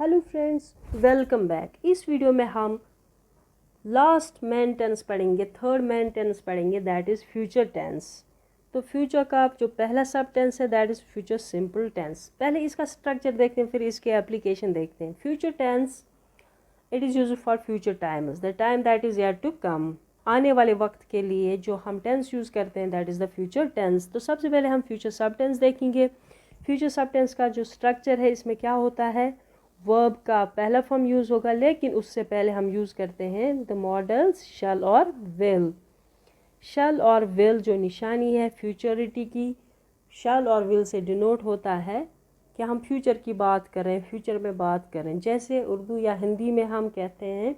Hello friends, welcome back. इस video में हम लास्ट मैन टेंस पढ़ेंगे, थर्ड मैन टेंस पढ़ेंगे, दैट इज़ फ्यूचर टेंस। तो फ्यूचर का जो पहला सब टेंस है that is future simple tense. पहले इसका स्ट्रक्चर देखते हैं, फिर इसके एप्लीकेशन देखते हैं। Future tense it is used for future times, the time that is yet to come. आने वाले वक्त के लिए जो हम टेंस यूज़ करते हैं that is the future tense. तो सबसे पहले हम फ्यूचर सब टेंस देखेंगे। फ्यूचर सब टेंस का जो स्ट्रक्चर है इसमें क्या होता है, वर्ब का पहला फॉर्म यूज़ होगा, लेकिन उससे पहले हम यूज़ करते हैं द मॉडल्स शल और विल। शल और विल जो निशानी है फ्यूचरिटी की, शल और विल से डिनोट होता है कि हम फ्यूचर की बात करें, फ्यूचर में बात करें। जैसे उर्दू या हिंदी में हम कहते हैं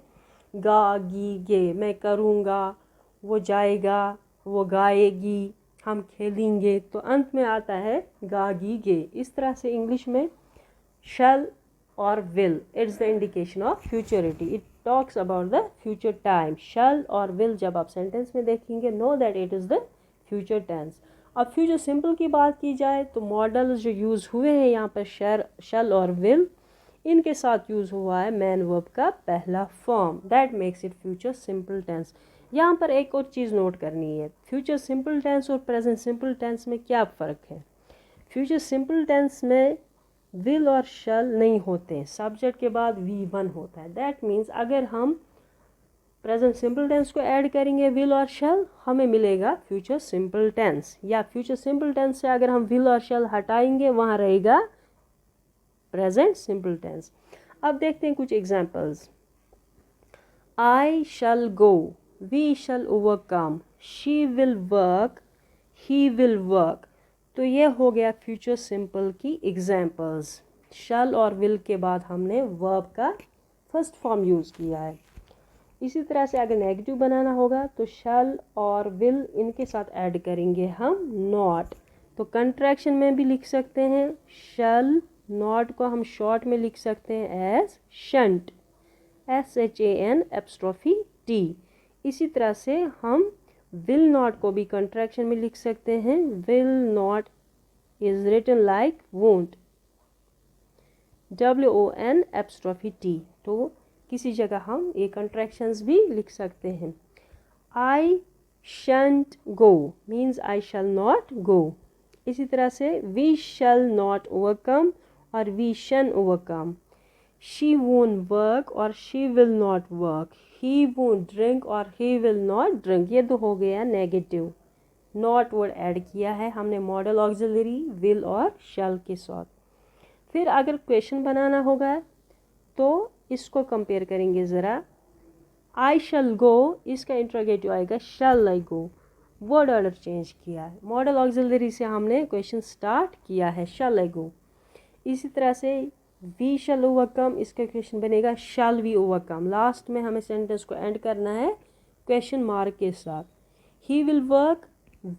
गा गी गे, मैं करूँगा, वो जाएगा, वो गाएगी, हम खेलेंगे, तो अंत में आता है गा गी गे। इस तरह से इंग्लिश में शल or will, it's the indication of futurity. It talks about the future time. shall or will जब आप सेंटेंस में देखेंगे, know that it is the future tense. अब फ्यूचर सिंपल की बात की जाए तो मॉडल्स जो यूज़ हुए हैं यहाँ पर shall और will, इनके साथ यूज़ हुआ है मैन वर्ब का पहला form, that makes it future simple tense. यहाँ पर एक और चीज़ नोट करनी है, फ्यूचर सिंपल टेंस और प्रेजेंट सिंपल टेंस में क्या फ़र्क है। फ्यूचर सिंपल टेंस में विल और शल नहीं होते हैं, सब्जेक्ट के बाद V1 होता है। दैट मीन्स अगर हम प्रेजेंट सिंपल टेंस को ऐड करेंगे विल और शल, हमें मिलेगा फ्यूचर सिंपल टेंस। या फ्यूचर सिंपल टेंस से अगर हम विल और शल हटाएंगे वहाँ रहेगा प्रेजेंट सिंपल टेंस। अब देखते हैं कुछ examples. I shall go, we shall overcome, she will work, he will work. तो ये हो गया फ्यूचर सिंपल की एग्जाम्पल्स। शल और विल के बाद हमने वर्ब का फर्स्ट फॉर्म यूज़ किया है। इसी तरह से अगर नेगेटिव बनाना होगा तो शल और विल इनके साथ ऐड करेंगे हम नॉट। तो कंट्रैक्शन में भी लिख सकते हैं शल, नॉट को हम शॉर्ट में लिख सकते हैं एज शंट, SHAN''T। इसी तरह से हम विल नॉट को भी कंट्रैक्शन में लिख सकते हैं, will not is written like won't, WON''T। तो किसी जगह हम ये कंट्रैक्शंस भी लिख सकते हैं। I shan't go means I shall not go. इसी तरह से वी शल नॉट ओवरकम और we shan't overcome. She won't work और she will not work, he won't drink और ही विल नॉट ड्रिंक। ये तो हो गया नेगेटिव, नॉट वर्ड ऐड किया है हमने मॉडल ऑक्सिलरी विल और शल के साथ। फिर अगर क्वेश्चन बनाना होगा तो इसको कंपेयर करेंगे ज़रा। आई शल गो, इसका इंट्रोगेटिव आएगा शल आई गो, वर्ड ऑर्डर चेंज किया है, मॉडल ऑक्सिलरी से हमने क्वेश्चन स्टार्ट किया है शल आई गो। इसी तरह से वी शल ओवरकम, इसका क्वेश्चन बनेगा शल वी ओवरकम। लास्ट में हमें सेंटेंस को एंड करना है क्वेश्चन मार्क के साथ। ही will work,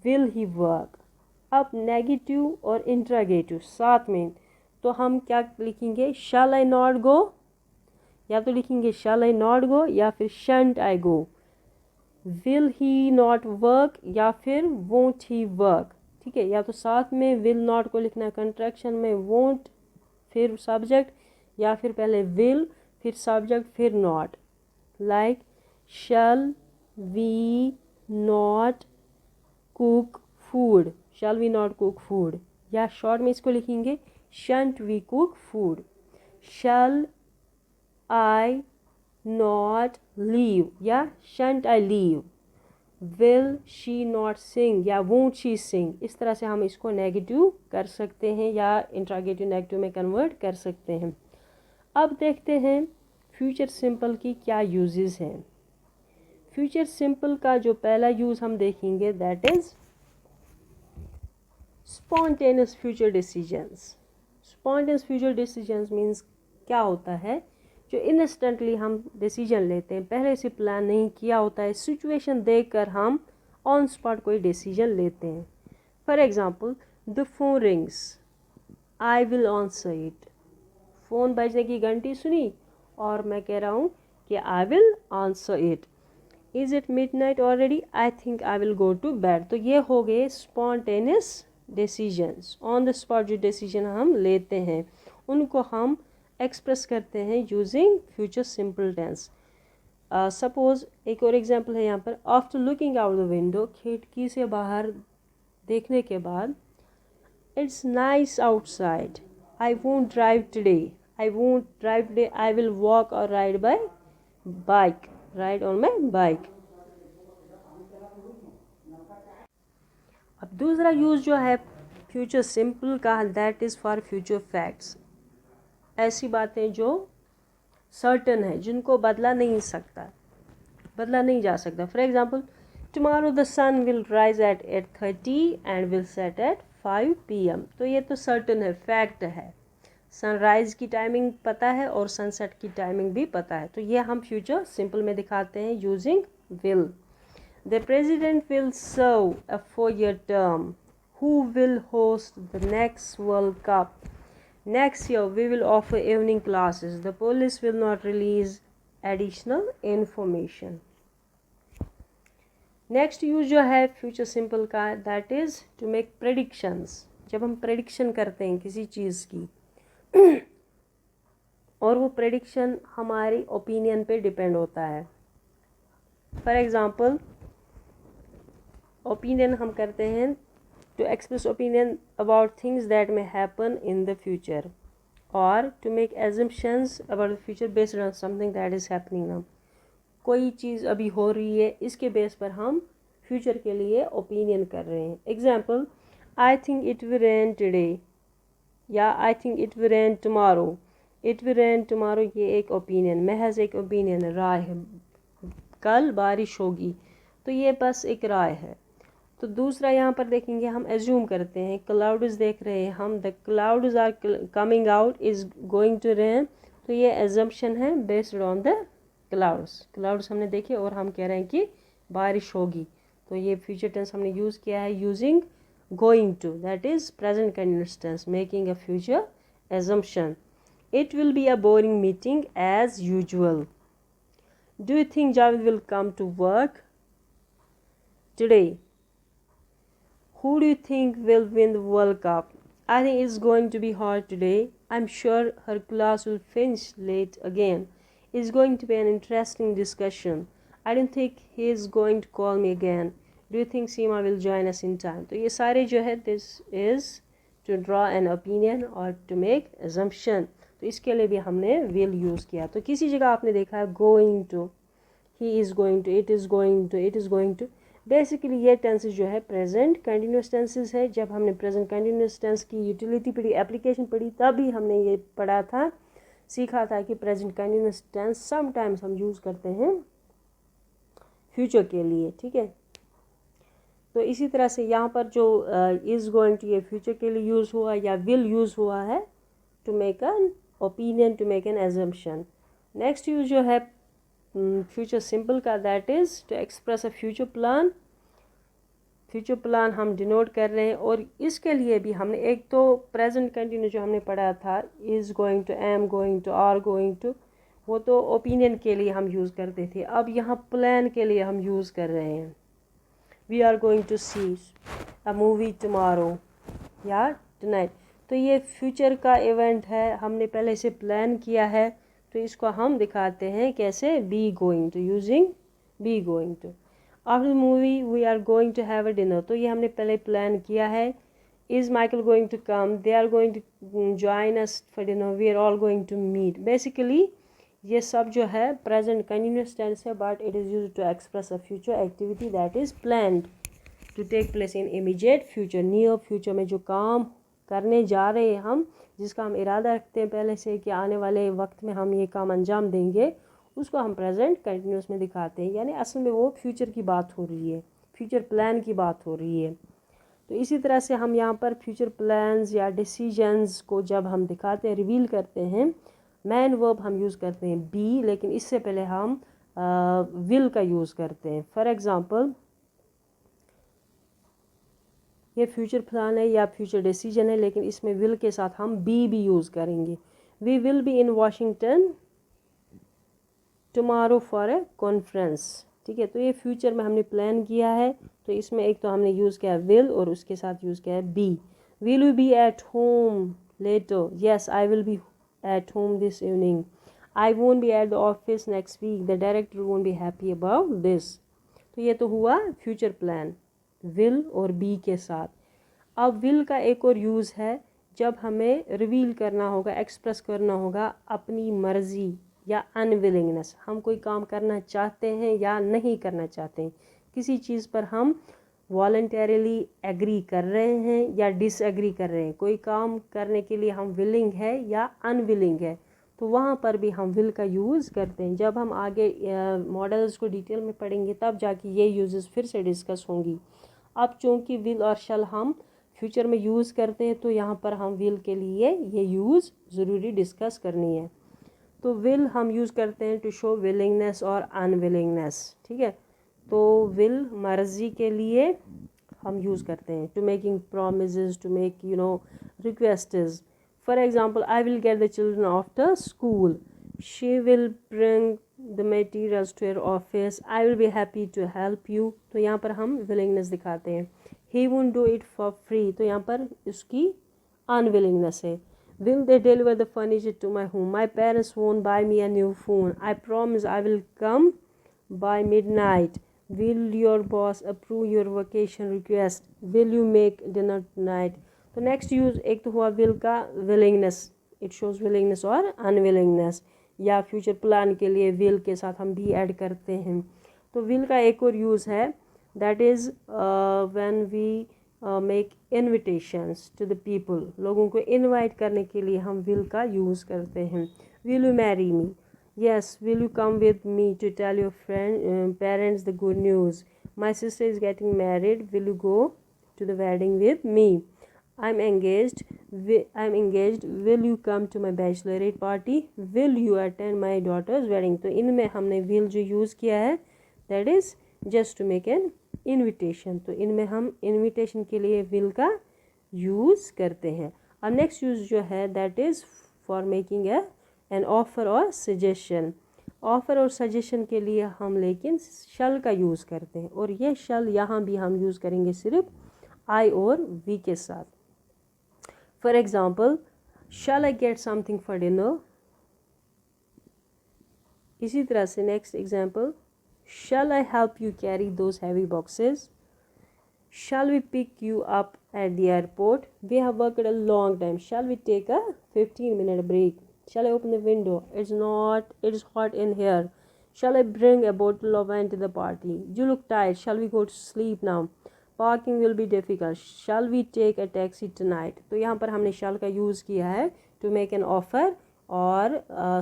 will he work. अब नेगेटिव और इंट्रोगेटिव साथ में, तो हम क्या लिखेंगे, शल आई नॉट गो, या तो लिखेंगे शल आई नॉट गो या फिर shunt I go. Will he not work या फिर वोंट ही वर्क, ठीक है। या तो साथ में विल नॉट को लिखना कंट्रैक्शन में, वोंट फिर सब्जेक्ट, या फिर पहले विल फिर सब्जेक्ट फिर not, like shall we not cook food, shall we not cook food. या शॉर्ट में इसको लिखेंगे shan't we cook food, shall I not leave या shan't I leave, will she not sing या वोंट शी सिंग। इस तरह से हम इसको नेगेटिव कर सकते हैं या इंट्रोगेटिव नेगेटिव में कन्वर्ट कर सकते हैं। अब देखते हैं फ्यूचर सिंपल की क्या यूजेस हैं। फ्यूचर सिंपल का जो पहला यूज़ हम देखेंगे that is spontaneous future decisions. Spontaneous future decisions means क्या होता है, जो इंस्टेंटली हम डिसीजन लेते हैं, पहले से प्लान नहीं किया होता है, सिचुएशन देखकर हम ऑन स्पॉट कोई डिसीजन लेते हैं। For example the phone rings, I will answer it. Phone बजने की घंटी सुनी और मैं कह रहा हूँ कि I will answer it. Is it midnight already, I think I will go to bed. तो ये हो गए spontaneous decisions, on the spot जो डिसीजन हम लेते हैं उनको हम एक्सप्रेस करते हैं using future simple tense. Suppose एक और एग्जांपल है यहाँ पर, after looking out the window, खिड़की से बाहर देखने के बाद, it's nice outside, I won't drive today, I won't drive today, I will walk और ride bye bike, ride on my bike. अब दूसरा यूज़ जो है फ्यूचर सिंपल का, that is for future facts. ऐसी बातें जो सर्टन है, जिनको बदला नहीं जा सकता। For example, tomorrow the sun will rise at 8:30 and will set at 5 PM। तो ये तो सर्टन है, फैक्ट है। सनराइज की टाइमिंग पता है और सनसेट की टाइमिंग भी पता है। तो ये हम फ्यूचर सिंपल में दिखाते हैं using will. The president will serve a 4-year term. Who will host the next World Cup? Next year, we will offer evening classes. The police will not release additional information. Next use जो है future simple का, that is to make predictions. जब हम prediction करते हैं किसी चीज़ की और वो prediction हमारी opinion पे depend होता है। For example, ओपिनियन हम करते हैं to express opinion about things that may happen in the future, और to make assumptions about the future based on something that is happening now. कोई चीज़ अभी हो रही है, इसके बेस पर हम फ्यूचर के लिए ओपिनियन कर रहे हैं। Example, I think it will rain today, या I think it will rain tomorrow. It will rain tomorrow ये एक ओपिनियन, महज एक ओपिनियन, राय है, कल बारिश होगी, तो ये बस एक राय है। तो दूसरा यहाँ पर देखेंगे, हम एज्यूम करते हैं, क्लाउड्स देख रहे हैं हम, the clouds are coming out, is going to rain. तो ये एजम्पशन है बेस्ड ऑन द क्लाउड्स हमने देखे और हम कह रहे हैं कि बारिश होगी। तो ये फ्यूचर टेंस हमने यूज़ किया है using going to, that is present continuous tense, making a future assumption. It will be a boring meeting as usual. Do you think Javed will come to work today? Who do you think will win the World Cup? I think it's going to be hard today. I'm sure her class will finish late again. It's going to be an interesting discussion. I don't think he is going to call me again. Do you think Seema will join us in time? तो ये सारे जो है, this is to draw an opinion or to make assumption. तो इसके लिए भी हमने will use किया। तो किसी जगह आपने देखा है going to, he is going to, it is going to, it is going to। Basically ये टेंसेस जो है प्रेजेंट कंटिन्यूस टेंसेस है। जब हमने प्रेजेंट कंटिन्यूस टेंस की यूटिलिटी पढ़ी, एप्लीकेशन पढ़ी, तभी हमने ये पढ़ा था, सीखा था कि प्रेजेंट कंटिन्यूस टेंस समटाइम्स हम यूज़ करते हैं फ्यूचर के लिए, ठीक है। तो इसी तरह से यहाँ पर जो इज़ गोइंग टू, ये फ्यूचर के लिए यूज़ हुआ या विल यूज़ हुआ है to make an opinion, to make an assumption. Next use जो है फ्यूचर सिंपल का, that is to express a future plan. Future plan हम डिनोट कर रहे हैं, और इसके लिए भी हमने एक तो प्रेजेंट कंटिन्यू जो हमने पढ़ा था, is going to, am going to, are going to, वो तो ओपिनियन के लिए हम यूज़ करते थे। अब यहाँ प्लान के लिए हम यूज़ कर रहे हैं, we are going to see a movie tomorrow या टुनाइट। तो ये फ्यूचर का इवेंट है, हमने पहले से प्लान किया है, तो इसको हम दिखाते हैं कैसे, be going to, using be going to. After the movie we are going to have a dinner, तो ये हमने पहले प्लान किया है। Is Michael going to come, they are going to join us for dinner, we are all going to meet. Basically ये सब जो है प्रेजेंट कंटिन्यूअस टेंस है, but it is used to express a future activity that is planned to take place in immediate future. Near future में जो काम करने जा रहे हैं हम, जिसका हम इरादा रखते हैं पहले से कि आने वाले वक्त में हम ये काम अंजाम देंगे, उसको हम प्रेजेंट कंटिन्यूस में दिखाते हैं। यानी असल में वो फ्यूचर की बात हो रही है, फ्यूचर प्लान की बात हो रही है। तो इसी तरह से हम यहाँ पर फ्यूचर प्लान्स या डिसीजंस को जब हम दिखाते हैं, रिवील करते हैं, मैन वर्ब हम यूज़ करते हैं बी, लेकिन इससे पहले हम विल का यूज़ करते हैं। फॉर एग्ज़ाम्पल, ये फ्यूचर प्लान है या फ्यूचर डिसीजन है, लेकिन इसमें विल के साथ हम बी भी यूज़ करेंगे। We will be in Washington tomorrow for a conference, ठीक है। तो ये फ्यूचर में हमने प्लान किया है, तो इसमें एक तो हमने यूज़ किया है विल और उसके साथ यूज़ किया है be. Will you be at home later, yes I will be at home this evening. I won't be at the office next week. The director won't be happy about this. तो ये तो हुआ future plan will और B के साथ। अब will का एक और यूज़ है जब हमें रिवील करना होगा, एक्सप्रेस करना होगा अपनी मर्ज़ी या अनविलिंगनेस। हम कोई काम करना चाहते हैं या नहीं करना चाहते हैं, किसी चीज़ पर हम वॉलंटरीली एग्री कर रहे हैं या डिसएग्री कर रहे हैं, कोई काम करने के लिए हम विलिंग है या अनविलिंग है, तो वहाँ पर भी हम विल का यूज़ करते हैं। जब हम आगे मॉडल्स को डिटेल में पढ़ेंगे तब जाके ये यूजेस फिर से डिस्कस होंगी। अब चूँकि विल और शल हम फ्यूचर में यूज़ करते हैं तो यहाँ पर हम विल के लिए ये यूज़ ज़रूरी डिस्कस करनी है। तो विल हम यूज़ करते हैं टू शो विलिंगनेस और अनविलिंगनेस, ठीक है। तो विल मर्जी के लिए हम यूज़ करते हैं to making promises, to make requests. For example, I will get the children after school, she will bring the materials to your office, I will be happy to help you. तो यहाँ पर हम willingness दिखाते हैं। He won't do it for free, तो यहाँ पर उसकी अनविलिंगनेस है। Will they deliver the furniture to my home? My parents won't buy me a new phone. I promise I will come by midnight. Will your boss approve your vacation request? Will you make dinner tonight? तो next use एक तो हुआ will का willingness, it shows willingness और unwillingness, या future plan के लिए will के साथ हम भी ऐड करते हैं। तो विल का एक और यूज़ है that is when we make invitations to the people, लोगों को इनवाइट करने के लिए हम विल का यूज़ करते हैं। Will you marry me? Yes. Will you come with me to tell your parents the good news? My sister is getting married, will you go to the wedding with me? I am engaged, will you come to my bachelorette party? Will you attend my daughter's wedding? तो इनमें हमने will जो use किया है that is just to make an invitation. तो इनमें हम invitation के लिए विल का यूज़ करते हैं। अब नेक्स्ट यूज़ जो है that is for making an offer और सजेशन। ऑफ़र और सजेशन के लिए हम लेकिन शल का यूज़ करते हैं, और ये शल यहाँ भी हम यूज़ करेंगे सिर्फ आई और वी के साथ। For example, shall I get something for dinner? इसी तरह से next example, shall I help you carry those heavy boxes? Shall we pick you up at the airport? We have worked a long time. Shall we take a 15-minute break? Shall I open the window? It's hot in here. Shall I bring a bottle of wine to the party? You look tired. Shall we go to sleep now? Parking will be difficult. Shall we take a taxi tonight? तो यहाँ पर हमने shall का use किया है to make an offer और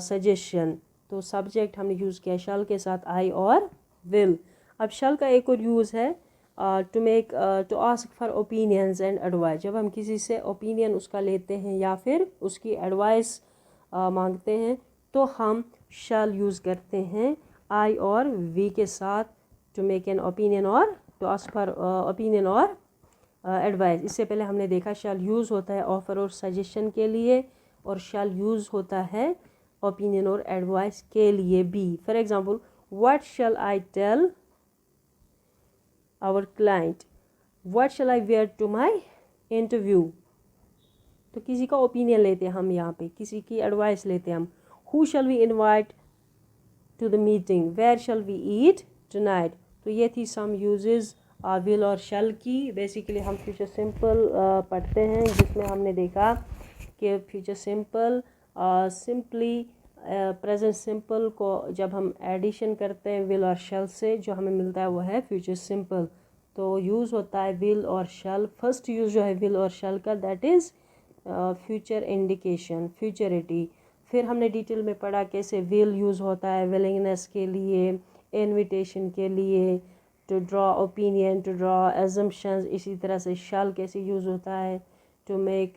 suggestion। तो subject हमने यूज़ किया शल के साथ आई और विल। अब शल का एक और यूज़ है to ask for opinions and advice. जब हम किसी से ओपिनियन उसका लेते हैं या फिर उसकी एडवाइस मांगते हैं तो हम शल यूज़ करते हैं आई और वी के साथ टू मेक एन ओपिनियन और टू आस्क फॉर ओपिनियन और एडवाइस। इससे पहले हमने देखा शल यूज़ होता है ऑफ़र और सजेशन के लिए, और शल यूज़ होता है ओपिनियन और एडवाइस के लिए भी। For example, what shall I tell our client? What shall I wear to my interview? तो किसी का ओपिनियन लेते हैं हम, यहाँ पे किसी की एडवाइस लेते हैं हम। Who shall we invite to the meeting? Where shall we eat tonight? तो ये थी सम यूजेस विल और शैल की। बेसिकली हम फ्यूचर सिंपल पढ़ते हैं, जिसमें हमने देखा कि future simple simply present simple को जब हम एडिशन करते हैं विल और शैल से, जो हमें मिलता है वो है फ्यूचर सिंपल। तो यूज़ होता है विल और शैल। फर्स्ट यूज़ जो है विल और शैल का that is future indication, futurity. फिर हमने डिटेल में पढ़ा कैसे विल यूज़ होता है विलिंगनेस के लिए, इनविटेशन के लिए, to draw opinion, to draw assumptions. इसी तरह से शैल कैसे यूज़ होता है to make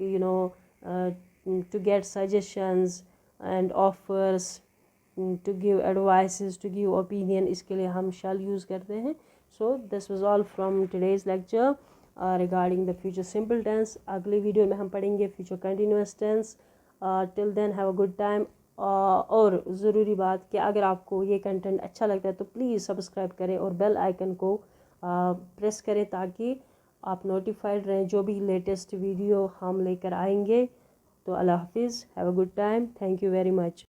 to get suggestions and offers, to give advices, to give opinion, इसके लिए हम shall use करते हैं। So this was all from today's lecture regarding the future simple tense. अगली वीडियो में हम पढ़ेंगे future continuous tense. Till then have a good time. और ज़रूरी बात कि अगर आपको ये कंटेंट अच्छा लगता है तो प्लीज़ सब्सक्राइब करें और बेल आइकन को प्रेस करें ताकि आप नोटिफाइड रहें जो भी लेटेस्ट वीडियो हम लेकर आएंगे। तो अल्लाह हाफिज़, have a good time, thank you very much.